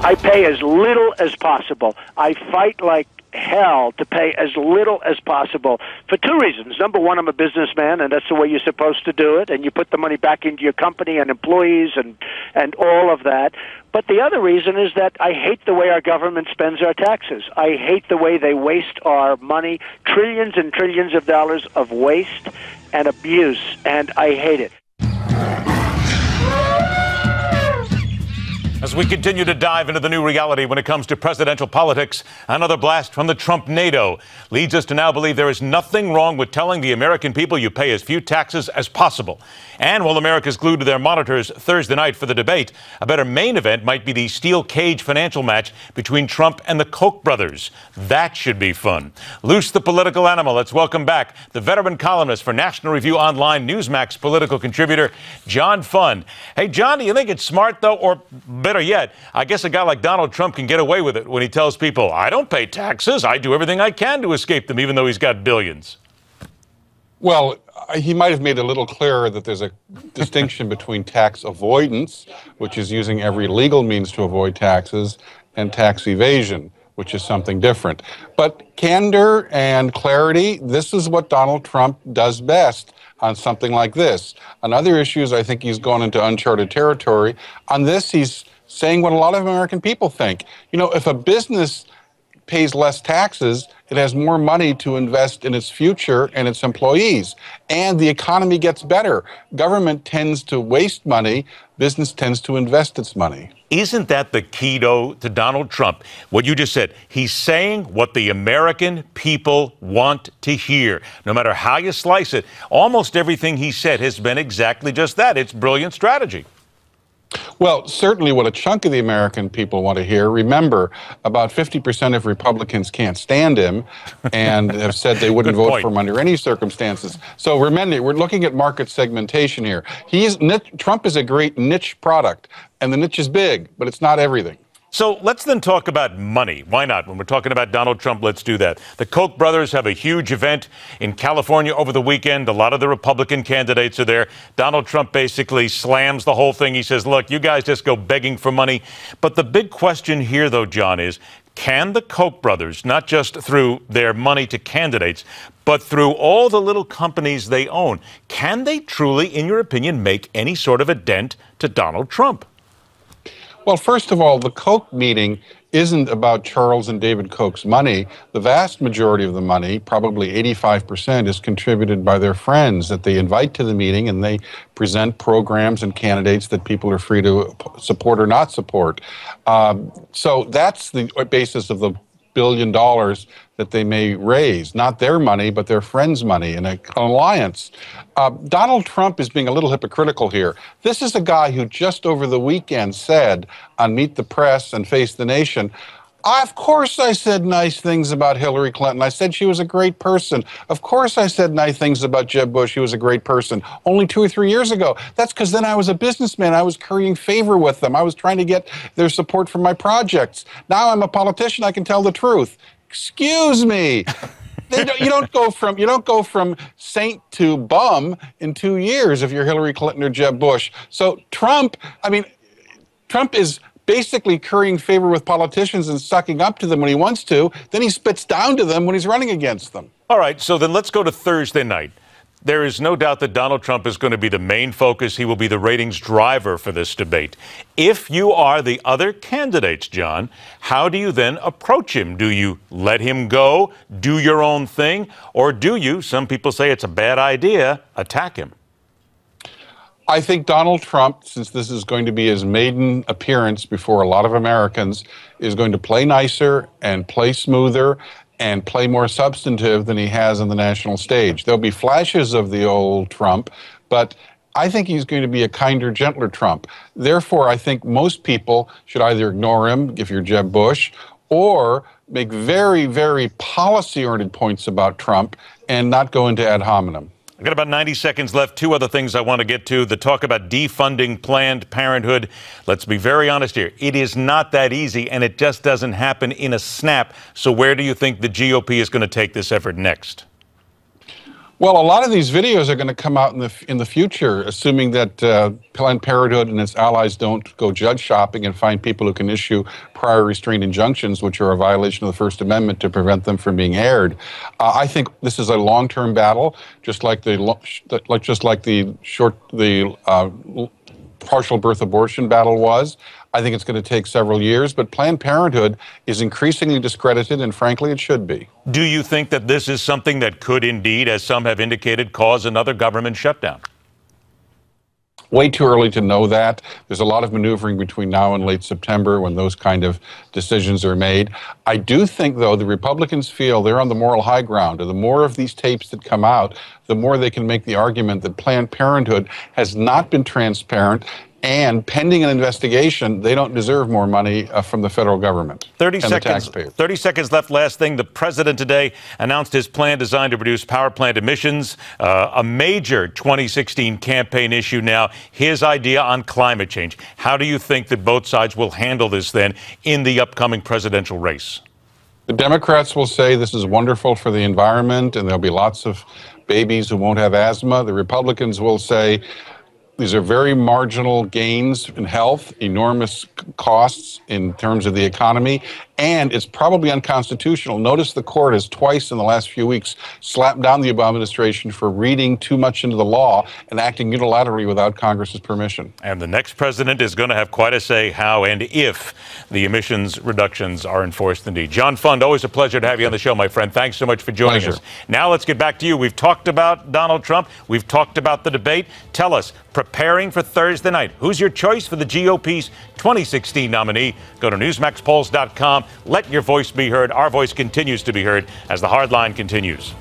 I pay as little as possible. I fight like hell to pay as little as possible for two reasons. Number one, I'm a businessman, and that's the way you're supposed to do it, and you put the money back into your company and employees and all of that. But the other reason is that I hate the way our government spends our taxes. I hate the way they waste our money, trillions and trillions of dollars of waste and abuse, and I hate it. As we continue to dive into the new reality when it comes to presidential politics, another blast from the Trump NATO leads us to now believe there is nothing wrong with telling the American people you pay as few taxes as possible. And while America's glued to their monitors Thursday night for the debate, a better main event might be the steel cage financial match between Trump and the Koch brothers. That should be fun. Loose the political animal. Let's welcome back the veteran columnist for National Review Online, Newsmax political contributor, John Fund. Hey, John, do you think it's smart, though, or better yet, I guess a guy like Donald Trump can get away with it when he tells people, I don't pay taxes. I do everything I can to escape them, even though he's got billions. Well, he might have made it a little clearer that there's a distinction between tax avoidance, which is using every legal means to avoid taxes, and tax evasion, which is something different. But candor and clarity, this is what Donald Trump does best on something like this. On other issues, I think he's gone into uncharted territory. On this, he's saying what a lot of American people think. You know, if a business pays less taxes, it has more money to invest in its future and its employees. And the economy gets better. Government tends to waste money. Business tends to invest its money. Isn't that the key, though, to Donald Trump? What you just said, he's saying what the American people want to hear. No matter how you slice it, almost everything he said has been exactly just that. It's brilliant strategy. Well, certainly what a chunk of the American people want to hear. Remember, about 50% of Republicans can't stand him and have said they wouldn't vote for him under any circumstances. So remember, we're looking at market segmentation here. Trump is a great niche product, and the niche is big, but it's not everything. So let's then talk about money. Why not? When we're talking about Donald Trump, let's do that. The Koch brothers have a huge event in California over the weekend. A lot of the Republican candidates are there. Donald Trump basically slams the whole thing. He says, look, you guys just go begging for money. But the big question here, though, John, is can the Koch brothers, not just through their money to candidates, but through all the little companies they own, can they truly, in your opinion, make any sort of a dent to Donald Trump? Well, first of all, the Koch meeting isn't about Charles and David Koch's money. The vast majority of the money, probably 85%, is contributed by their friends that they invite to the meeting, and they present programs and candidates that people are free to support or not support. So that's the basis of the $1 billion that they may raise, not their money, but their friends' money in an alliance. Donald Trump is being a little hypocritical here. This is a guy who just over the weekend said on Meet the Press and Face the Nation, of course I said nice things about Hillary Clinton. I said she was a great person. Of course I said nice things about Jeb Bush. He was a great person. Only 2 or 3 years ago. That's because then I was a businessman. I was currying favor with them. I was trying to get their support for my projects. Now I'm a politician. I can tell the truth. Excuse me. You don't go from saint to bum in 2 years if you're Hillary Clinton or Jeb Bush. So Trump is basically currying favor with politicians and sucking up to them when he wants to. Then he spits down to them when he's running against them. All right, so then let's go to Thursday night. There is no doubt that Donald Trump is going to be the main focus. He will be the ratings driver for this debate. If you are the other candidates, John, how do you then approach him? Do you let him go, do your own thing, or do you, some people say it's a bad idea, attack him? I think Donald Trump, since this is going to be his maiden appearance before a lot of Americans, is going to play nicer and play smoother and play more substantive than he has on the national stage. There'll be flashes of the old Trump, but I think he's going to be a kinder, gentler Trump. Therefore, I think most people should either ignore him, if you're Jeb Bush, or make very, very policy-oriented points about Trump and not go into ad hominem. I've got about 90 seconds left. Two other things I want to get to. The talk about defunding Planned Parenthood. Let's be very honest here. It is not that easy, and it just doesn't happen in a snap. So where do you think the GOP is going to take this effort next? Well, a lot of these videos are going to come out in the future, assuming that Planned Parenthood and its allies don't go judge shopping and find people who can issue prior restraint injunctions, which are a violation of the First Amendment, to prevent them from being aired. I think this is a long-term battle, just like the partial birth abortion battle was. I think it's going to take several years, but Planned Parenthood is increasingly discredited, and frankly, it should be. Do you think that this is something that could indeed, as some have indicated, cause another government shutdown? Way too early to know that. There's a lot of maneuvering between now and late September when those kind of decisions are made. I do think, though, the Republicans feel they're on the moral high ground. And the more of these tapes that come out, the more they can make the argument that Planned Parenthood has not been transparent, and pending an investigation, they don't deserve more money from the federal government. 30 seconds left. Last thing, the president today announced his plan designed to reduce power plant emissions, a major 2016 campaign issue now, his idea on climate change. How do you think that both sides will handle this then in the upcoming presidential race? The Democrats will say this is wonderful for the environment and there'll be lots of babies who won't have asthma. The Republicans will say these are very marginal gains in health, enormous costs in terms of the economy, and it's probably unconstitutional. Notice the court has twice in the last few weeks slapped down the Obama administration for reading too much into the law and acting unilaterally without Congress's permission. And the next president is going to have quite a say how and if the emissions reductions are enforced indeed. John Fund, always a pleasure to have you on the show, my friend. Thanks so much for joining us. Now let's get back to you. We've talked about Donald Trump. We've talked about the debate. Tell us, preparing for Thursday night, who's your choice for the GOP's 2016 nominee? Go to newsmaxpolls.com. Let your voice be heard. Our voice continues to be heard as the hard line continues.